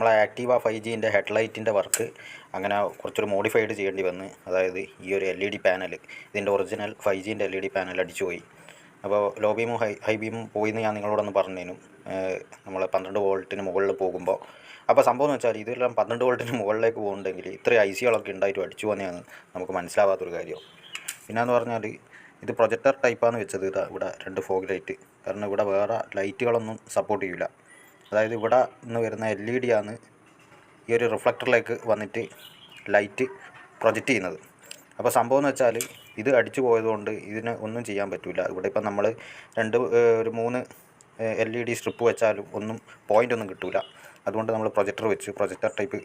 നമ്മളെ Activa 5Gൻ്റെ ഹെഡ്ലൈറ്റിൻ്റെ work അങ്ങനെ കുറച്ചൊരു മോഡിഫൈഡ് ചെയ്യേണ്ടി വന്ന്. അതായത് ഈ ഒരു LED പാനൽ, ഇതിൻ്റെ ഒറിജിനൽ 5Gൻ്റെ LED പാനൽ അടിച്ചു പോയി. അപ്പോൾ ലോ ബീമും ഹൈ ബീമും പോയിന്ന് ഞാൻ നിങ്ങളോടൊന്ന് പറഞ്ഞേനും. നമ്മൾ 12 വോൾട്ടിന് മുകളിൽ പോകുമ്പോൾ അപ്പോൾ സംഭവം എന്ന് വെച്ചാൽ ഇതെല്ലാം 12 വോൾട്ടിന് മുകളിലേക്ക് പോകുന്നുണ്ടെങ്കിൽ ഇത്രയും ICകളൊക്കെ ഉണ്ടായിട്ടും അടിച്ചു പോകുന്നതാണ് നമുക്ക് മനസ്സിലാവാത്തൊരു കാര്യം. പിന്നെയെന്ന് പറഞ്ഞാൽ ഇത് പ്രൊജക്ടർ ടൈപ്പാണ് വെച്ചത്. ഇവിടെ 2 ഫോഗ് ലൈറ്റ്, കാരണം ഇവിടെ വേറെ ലൈറ്റുകളൊന്നും സപ്പോർട്ട് ചെയ്യില്ല. അതായത് ഇവിടെ നിന്ന് വരുന്ന LED ആണ് ഈ ഒരു റിഫ്ലക്ടറിലേക്ക് വന്നിട്ട് ലൈറ്റ് പ്രൊജക്റ്റ് ചെയ്യുന്നത്. അപ്പോൾ സംഭവം എന്ന് വെച്ചാൽ ഇത് അടിച്ചു പോയതുകൊണ്ട് ഇതിന് ഒന്നും ചെയ്യാൻ പറ്റില്ല. ഇവിടെ ഇപ്പം നമ്മൾ ഒരു 3 LED സ്ട്രിപ്പ് വെച്ചാലും പോയിൻ്റ് ഒന്നും കിട്ടില്ല. അതുകൊണ്ട് നമ്മൾ പ്രൊജക്ടർ വെച്ച്, പ്രൊജക്ടർ ടൈപ്പ്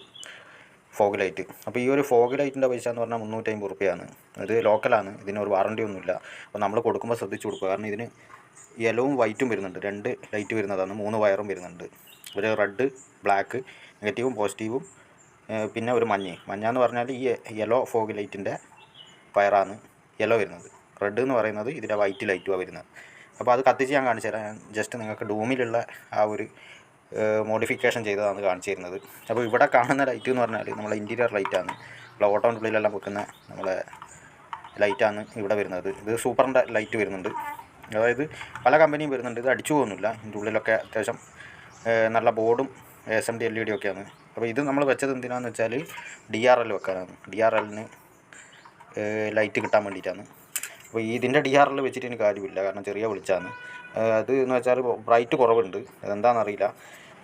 ഫോഗ് ലൈറ്റ്. അപ്പോൾ ഈ ഒരു ഫോഗ് ലൈറ്റിൻ്റെ പൈസ എന്ന് പറഞ്ഞാൽ 350 റുപ്യയാണ്. ഇത് ലോക്കലാണ്, ഇതിനൊരു വാറണ്ടി ഒന്നുമില്ല. അപ്പോൾ നമ്മൾ കൊടുക്കുമ്പോൾ ശ്രദ്ധിച്ചു കൊടുക്കുക. കാരണം ഇതിന് യെല്ലോവും വൈറ്റും വരുന്നുണ്ട്, 2 ലൈറ്റ് വരുന്നതാണ്, 3 വയറും വരുന്നുണ്ട്. ഒരു റെഡ്, ബ്ലാക്ക്, നെഗറ്റീവും പോസിറ്റീവും, പിന്നെ ഒരു മഞ്ഞാന്ന് പറഞ്ഞാൽ ഈ യെല്ലോ ഫോഗ് ലൈറ്റിൻ്റെ വയറാണ് യെല്ലോ വരുന്നത്. റെഡ് എന്ന് പറയുന്നത് ഇതിൻ്റെ വൈറ്റ് ലൈറ്റുമാണ് വരുന്നത്. അപ്പോൾ അത് കത്തിച്ച് ഞാൻ കാണിച്ചു തരാം. ഞാൻ ജസ്റ്റ് നിങ്ങൾക്ക് ഡൂമിലുള്ള ആ ഒരു മോഡിഫിക്കേഷൻ ചെയ്തതാണ് കാണിച്ചു തരുന്നത്. അപ്പോൾ ഇവിടെ കാണുന്ന ലൈറ്റ് എന്ന് പറഞ്ഞാൽ നമ്മളെ ഇൻറ്റീരിയർ ലൈറ്റാണ്, നമ്മളെ ഓട്ടോൻ്റെ ഉള്ളിലെല്ലാം വെക്കുന്ന നമ്മളെ ലൈറ്റാണ് ഇവിടെ വരുന്നത്. ഇത് സൂപ്പറിൻ്റെ ലൈറ്റ് വരുന്നുണ്ട്. അതായത് പല കമ്പനിയും വരുന്നുണ്ട്. ഇത് അടിച്ചു പോകുന്നില്ല. ഇതിൻ്റെ ഉള്ളിലൊക്കെ അത്യാവശ്യം നല്ല ബോർഡും SMD LED ഒക്കെയാണ്. അപ്പോൾ ഇത് നമ്മൾ വെച്ചത് എന്തിനാണെന്ന് വെച്ചാൽ DRL വെക്കാനാണ്. DRLന് ലൈറ്റ് കിട്ടാൻ വേണ്ടിയിട്ടാണ്. അപ്പോൾ ഇതിൻ്റെ DRL വെച്ചിട്ട് എനിക്ക് കാര്യമില്ല, കാരണം ചെറിയ വെളിച്ചമാണ്. അത് എന്ന് വെച്ചാൽ ബ്രൈറ്റ് കുറവുണ്ട്, അതെന്താണെന്നറിയില്ല.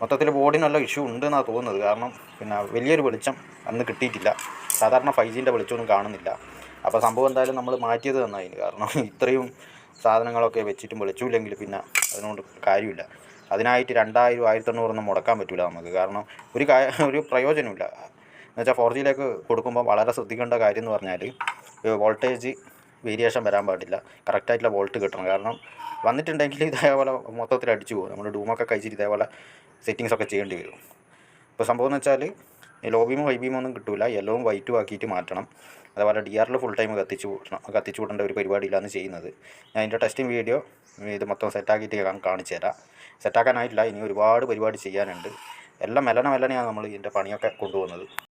മൊത്തത്തിൽ ബോർഡിനുള്ള ഇഷ്യൂ ഉണ്ടെന്നാണ് തോന്നുന്നത്. കാരണം പിന്നെ വലിയൊരു വെളിച്ചം അന്ന് കിട്ടിയിട്ടില്ല. സാധാരണ 5Gൻ്റെ വെളിച്ചമൊന്നും കാണുന്നില്ല. അപ്പോൾ സംഭവം എന്തായാലും നമ്മൾ മാറ്റിയത് നന്നായിന്. കാരണം ഇത്രയും സാധനങ്ങളൊക്കെ വെച്ചിട്ടും വെളിച്ചമില്ലെങ്കിൽ പിന്നെ അതിനോട് കാര്യമില്ല. അതിനായിട്ട് 2000 1500 മുടക്കാൻ പറ്റില്ല നമുക്ക്. കാരണം ഒരു പ്രയോജനമില്ല. എന്നുവെച്ചാൽ 4Gയിലേക്ക് കൊടുക്കുമ്പോൾ വളരെ ശ്രദ്ധിക്കേണ്ട കാര്യം എന്ന് പറഞ്ഞാൽ വോൾട്ടേജ് വേരിയേഷൻ വരാൻ പാടില്ല, കറക്റ്റായിട്ടുള്ള വോൾട്ട് കിട്ടണം. കാരണം വന്നിട്ടുണ്ടെങ്കിൽ ഇതേപോലെ മൊത്തത്തിൽ അടിച്ചു പോകും. നമ്മൾ ഡൂമൊക്കെ കഴിച്ചിട്ട് ഇതേപോലെ സെറ്റിങ്സൊക്കെ ചെയ്യേണ്ടി വരും. ഇപ്പോൾ സംഭവം എന്ന് വെച്ചാൽ ലോ ബീമും ഹൈ ബീമും ഒന്നും കിട്ടില്ല, യെല്ലോവും വൈറ്റും ആക്കിയിട്ട് മാറ്റണം. അതേപോലെ DRL ഫുൾ ടൈം കത്തിച്ചു വിടേണ്ട ഒരു പരിപാടിയിലാണ് ചെയ്യുന്നത്. ഞാൻ അതിൻ്റെ ടെസ്റ്റിംഗ് വീഡിയോ ഇത് മൊത്തം സെറ്റാക്കിയിട്ട് ഞാൻ കാണിച്ചു തരാം. സെറ്റാക്കാനായിട്ടില്ല, ഇനി ഒരുപാട് പരിപാടി ചെയ്യാനുണ്ട്. എല്ലാം മെല്ലനെയാണ് നമ്മൾ ഇതിൻ്റെ പണിയൊക്കെ കൊണ്ടുപോകുന്നത്.